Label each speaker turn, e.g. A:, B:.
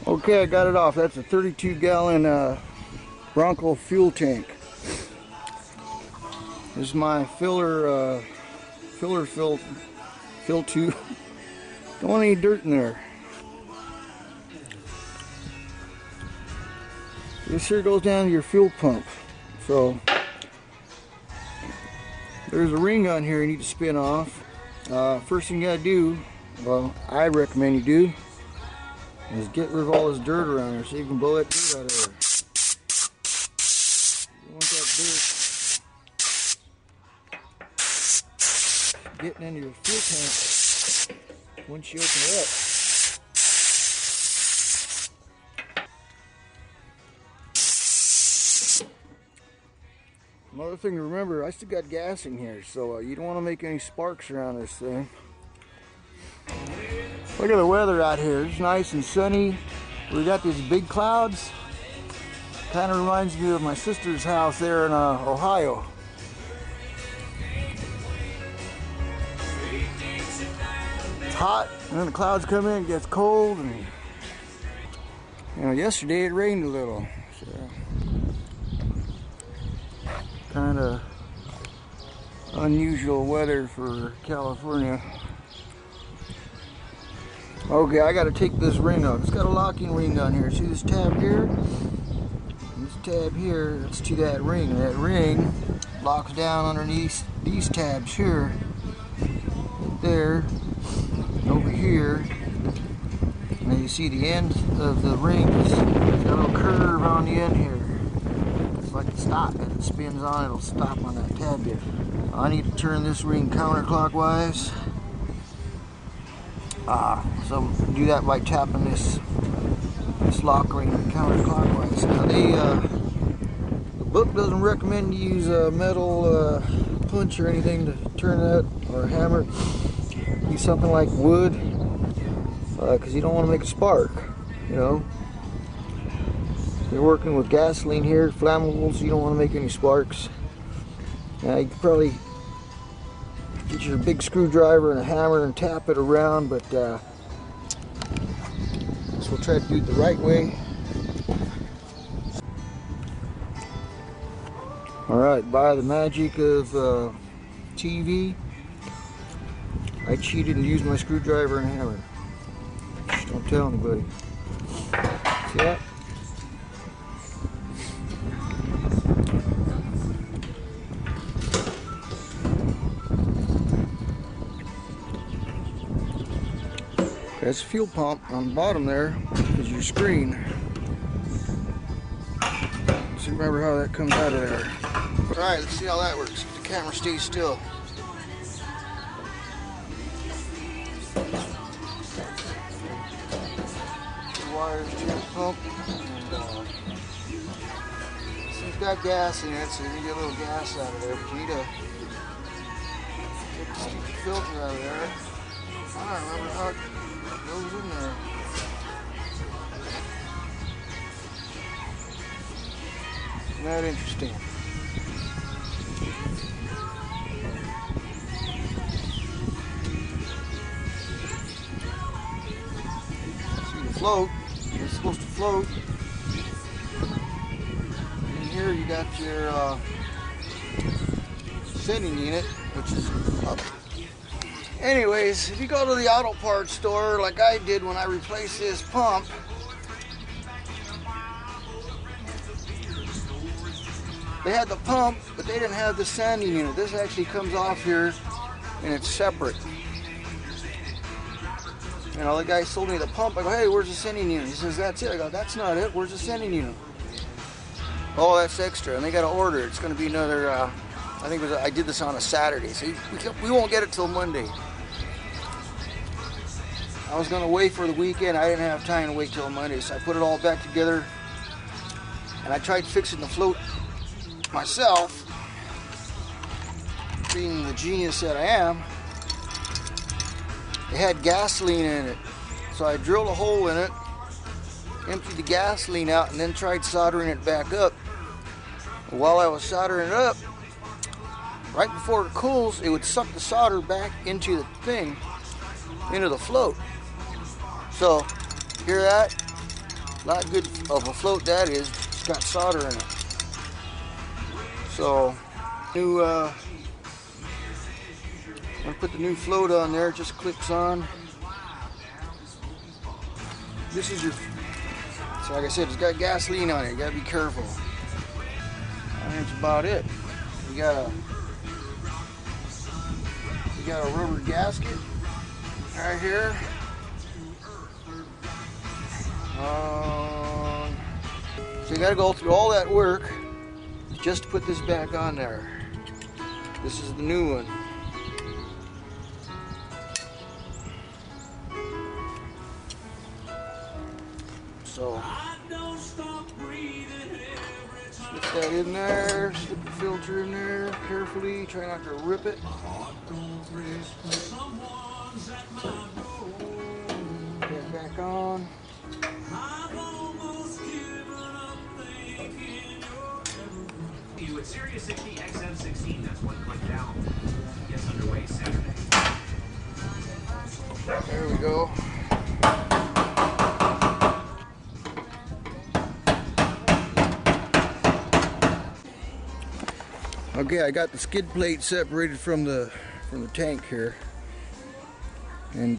A: Okay, I got it off. That's a 32-gallon Bronco fuel tank. This is my filler fill tube. Don't want any dirt in there. This here goes down to your fuel pump. So there's a ring on here you need to spin off. First thing you gotta do, well, I recommend you do, is get rid of all this dirt around here so you can blow that dirt out of there. You want that dirt getting into your fuel tank once you open it up. Another thing to remember, I still got gas in here, so you don't want to make any sparks around this thing. Look at the weather out here. It's nice and sunny. We got these big clouds. Kind of reminds me of my sister's house there in Ohio. It's hot, and then the clouds come in, it gets cold, and you know, yesterday it rained a little. So kind of unusual weather for California. Okay, I got to take this ring off. It's got a locking ring down here. See this tab here? And this tab here, it's to that ring. And that ring locks down underneath these tabs here, right there, and over here. And then you see the end of the ring. It's got a little curve on the end here. It's like a stop. If it spins on, it'll stop on that tab here. I need to turn this ring counterclockwise. So do that by tapping this lock ring counterclockwise. Now the book doesn't recommend you use a metal punch or anything to turn that, or a hammer. Use something like wood, because you don't want to make a spark, you know. You're working with gasoline here, flammables, you don't want to make any sparks. Now you could probably get your big screwdriver and a hammer and tap it around, but so we'll try to do it the right way. Alright, by the magic of TV, I cheated and used my screwdriver and hammer. Just don't tell anybody. See that? That's a fuel pump. On the bottom there is your screen. So remember how that comes out of there. Alright, let's see how that works. If the camera stays still. The wires to the pump. And, it's got gas in it, so you can get a little gas out of there, but you need to get the stupid filter out of there. I don't remember how it goes in there. Isn't that interesting? See the float. It's supposed to float. And here you got your sending unit, which is up. Anyways, if you go to the auto parts store like I did when I replaced this pump, they had the pump, but they didn't have the sanding unit. This actually comes off here and it's separate. You know, the guy sold me the pump. I go, hey, where's the sanding unit? He says, that's it. I go, that's not it. Where's the sanding unit? Oh, that's extra. And they got to order it. It's going to be another, I think it was, I did this on a Saturday, so we won't get it till Monday. I was going to wait for the weekend. I didn't have time to wait till Monday, so I put it all back together. And I tried fixing the float myself, being the genius that I am. It had gasoline in it, so I drilled a hole in it, emptied the gasoline out, and then tried soldering it back up. While I was soldering it up, right before it cools, it would suck the solder back into the thing, into the float. So, hear that? Not good of a float that is. It's got solder in it. So, I'm gonna put the new float on there. It just clicks on. This is your. So like I said, it's got gasoline on it. You gotta be careful. And that's about it. We got a rubber gasket right here. So you got to go through all that work just to put this back on there. This is the new one. So slip that in there, slip the filter in there carefully, try not to rip it. Put that back on.
B: You at Sirius 60 XM16, that's one click down. Gets underway Saturday.
A: There we go. Okay, I got the skid plate separated from the tank here. And